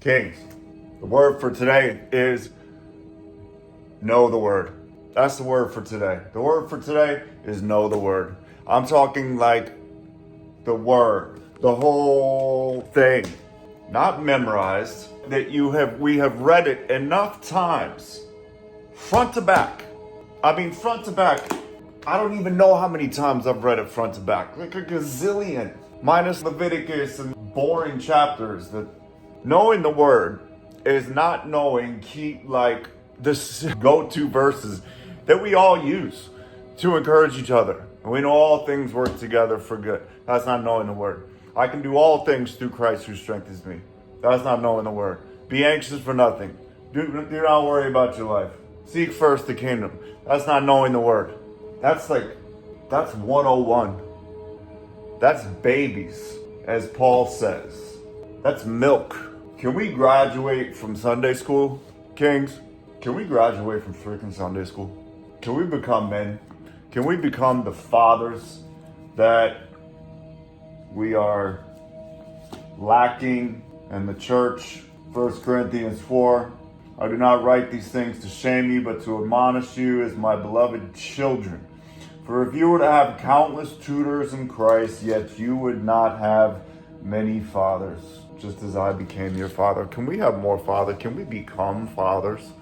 Kings, the word for today is know the word. That's the word for today. The word for today is know the word. I'm talking like the word, the whole thing, not memorized, that we have read it enough times, front to back. I mean, front to back. I don't even know how many times I've read it front to back, like a gazillion, minus Leviticus and boring chapters. That knowing the word is not knowing like the go-to verses that we all use to encourage each other. And we know all things work together for good. That's not knowing the word. I can do all things through Christ who strengthens me. That's not knowing the word. Be anxious for nothing. Do not worry about your life. Seek first the kingdom. That's not knowing the word. That's 101. That's babies, as Paul says. That's milk. Can we graduate from Sunday school, Kings? Can we graduate from freaking Sunday school? Can we become men? Can we become the fathers that we are lacking in the church? 1 Corinthians 4. I do not write these things to shame you, but to admonish you as my beloved children. For if you were to have countless tutors in Christ, yet you would not have many fathers, just as I became your father. Can we have more father? Can we become fathers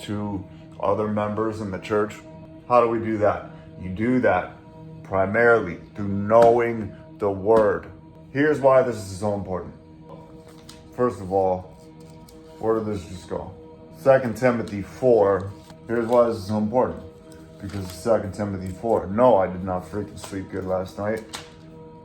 to other members in the church? How do we do that? You do that primarily through knowing the word. Here's why this is so important. First of all, where did this just go? 2 Timothy 4. Here's why this is so important. Because of 2 Timothy 4. No, I did not freaking sleep good last night.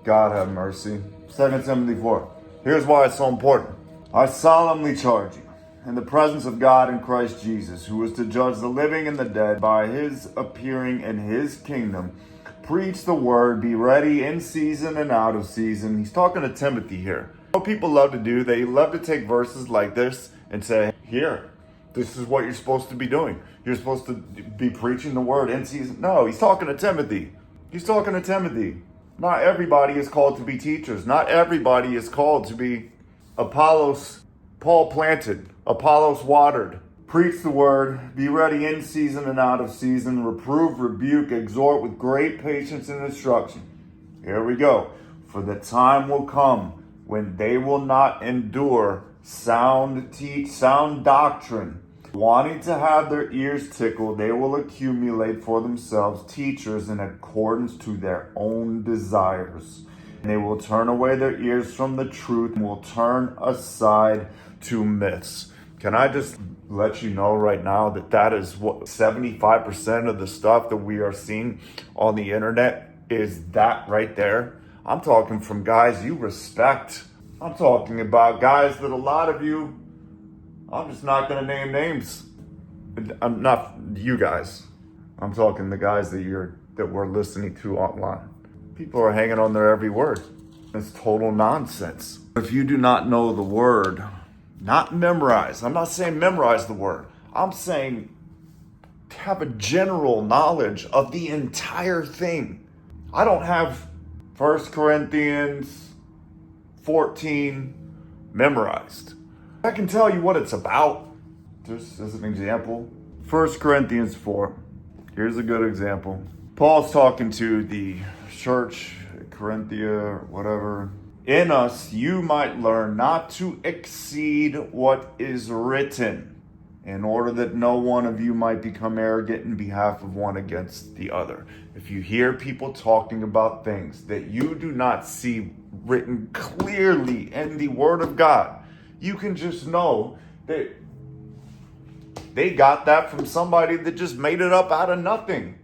God have mercy. 2 Timothy 4. Here's why it's so important. I solemnly charge you, in the presence of God in Christ Jesus, who is to judge the living and the dead by his appearing in his kingdom, preach the word, be ready in season and out of season. He's talking to Timothy here. What people love to do, they love to take verses like this and say, here, this is what you're supposed to be doing. You're supposed to be preaching the word in season. No, he's talking to Timothy. He's talking to Timothy. Not everybody is called to be teachers. Not everybody is called to be Apollos, Paul planted, Apollos watered. Preach the word, be ready in season and out of season, reprove, rebuke, exhort with great patience and instruction. Here we go. For the time will come when they will not endure sound doctrine. Wanting to have their ears tickled, they will accumulate for themselves teachers in accordance to their own desires. And they will turn away their ears from the truth and will turn aside to myths. Can I just let you know right now that is what 75% of the stuff that we are seeing on the internet is that right there? I'm talking from guys you respect. I'm talking about guys that a lot of you, I'm just not going to name names. I'm not you guys. I'm talking the guys that we're listening to online. People are hanging on their every word. It's total nonsense. If you do not know the word, not memorize. I'm not saying memorize the word. I'm saying have a general knowledge of the entire thing. I don't have 1 Corinthians 14 memorized. I can tell you what it's about. Just as an example, 1 Corinthians 4. Here's a good example. Paul's talking to the church, Corinthia, or whatever. In us, you might learn not to exceed what is written, in order that no one of you might become arrogant in behalf of one against the other. If you hear people talking about things that you do not see written clearly in the Word of God, you can just know that they got that from somebody that just made it up out of nothing.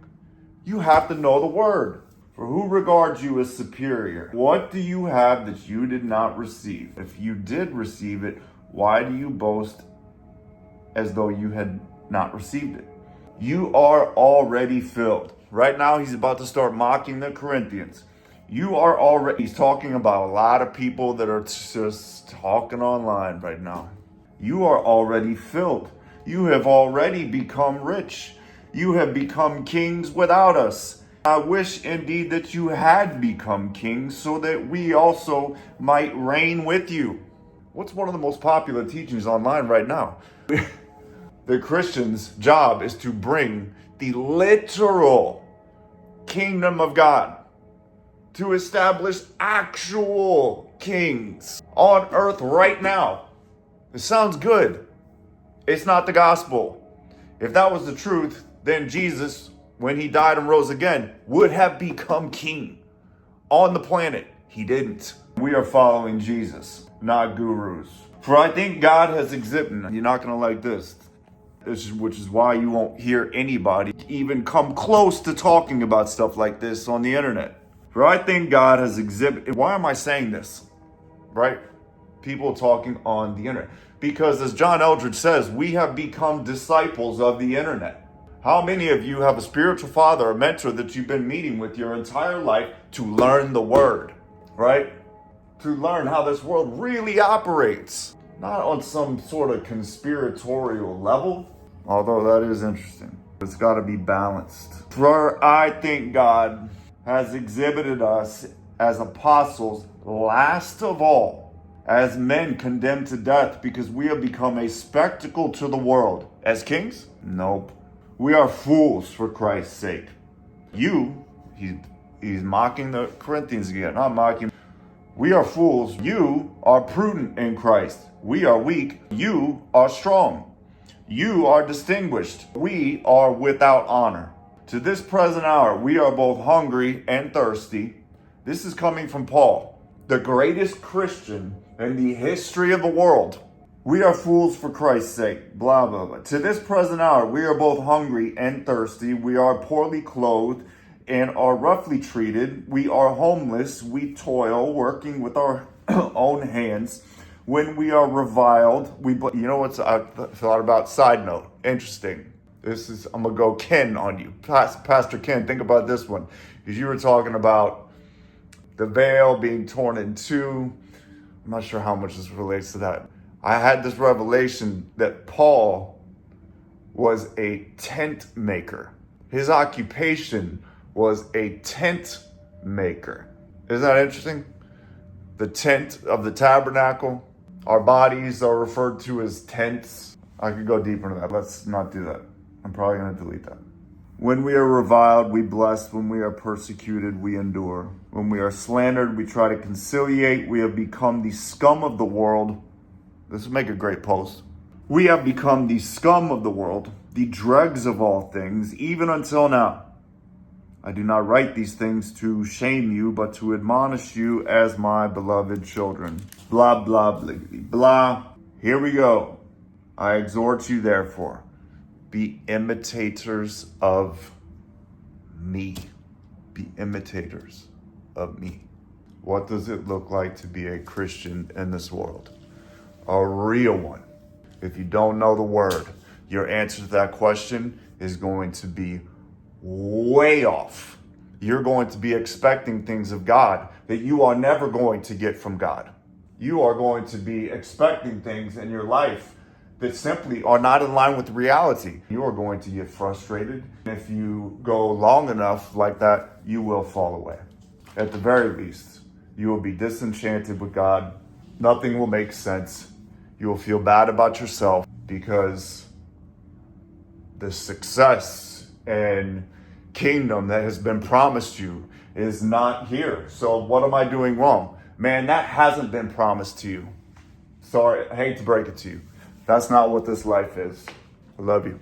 You have to know the Word. For who regards you as superior? What do you have that you did not receive? If you did receive it, why do you boast as though you had not received it? You are already filled. Right now, he's about to start mocking the Corinthians. He's talking about a lot of people that are just talking online right now. You are already filled. You have already become rich. You have become kings without us. I wish indeed that you had become kings so that we also might reign with you. What's one of the most popular teachings online right now? The Christian's job is to bring the literal kingdom of God, to establish actual kings on earth right now. It sounds good. It's not the gospel. If that was the truth, then Jesus, when he died and rose again, would have become king on the planet. He didn't. We are following Jesus, not gurus. For I think God has exhibited, you're not going to like this, which is why you won't hear anybody even come close to talking about stuff like this on the internet. For I think God has exhibited, why am I saying this? Right? People talking on the internet. Because as John Eldredge says, we have become disciples of the internet. How many of you have a spiritual father, a mentor that you've been meeting with your entire life to learn the word, right? To learn how this world really operates. Not on some sort of conspiratorial level, although that is interesting. It's got to be balanced. For I think God has exhibited us as apostles last of all, as men condemned to death because we have become a spectacle to the world. As kings? Nope. We are fools for Christ's sake. He's mocking the Corinthians again, not mocking. We are fools. You are prudent in Christ. We are weak. You are strong. You are distinguished. We are without honor. To this present hour, we are both hungry and thirsty. This is coming from Paul, the greatest Christian in the history of the world. We are fools for Christ's sake, blah, blah, blah. To this present hour, we are both hungry and thirsty. We are poorly clothed and are roughly treated. We are homeless. We toil, working with our own hands. When we are reviled, you know what's I thought about? Side note, interesting. I'm going to go Ken on you. Pastor Ken, think about this one. Because you were talking about the veil being torn in two. I'm not sure how much this relates to that. I had this revelation that Paul was a tent maker. His occupation was a tent maker. Isn't that interesting? The tent of the tabernacle. Our bodies are referred to as tents. I could go deeper into that. Let's not do that. I'm probably going to delete that. When we are reviled, we bless. When we are persecuted, we endure. When we are slandered, we try to conciliate. We have become the scum of the world. This would make a great post. We have become the scum of the world, the dregs of all things, even until now. I do not write these things to shame you, but to admonish you as my beloved children. Blah, blah, blah, blah. Here we go. I exhort you, therefore, be imitators of me. Be imitators of me. What does it look like to be a Christian in this world? A real one. If you don't know the word, your answer to that question is going to be way off. You're going to be expecting things of God that you are never going to get from God. You are going to be expecting things in your life that simply are not in line with reality. You are going to get frustrated. If you go long enough like that, you will fall away. At the very least, you will be disenchanted with God. Nothing will make sense. You will feel bad about yourself because the success and kingdom that has been promised you is not here. So what am I doing wrong? Man, that hasn't been promised to you. Sorry, I hate to break it to you. That's not what this life is. I love you.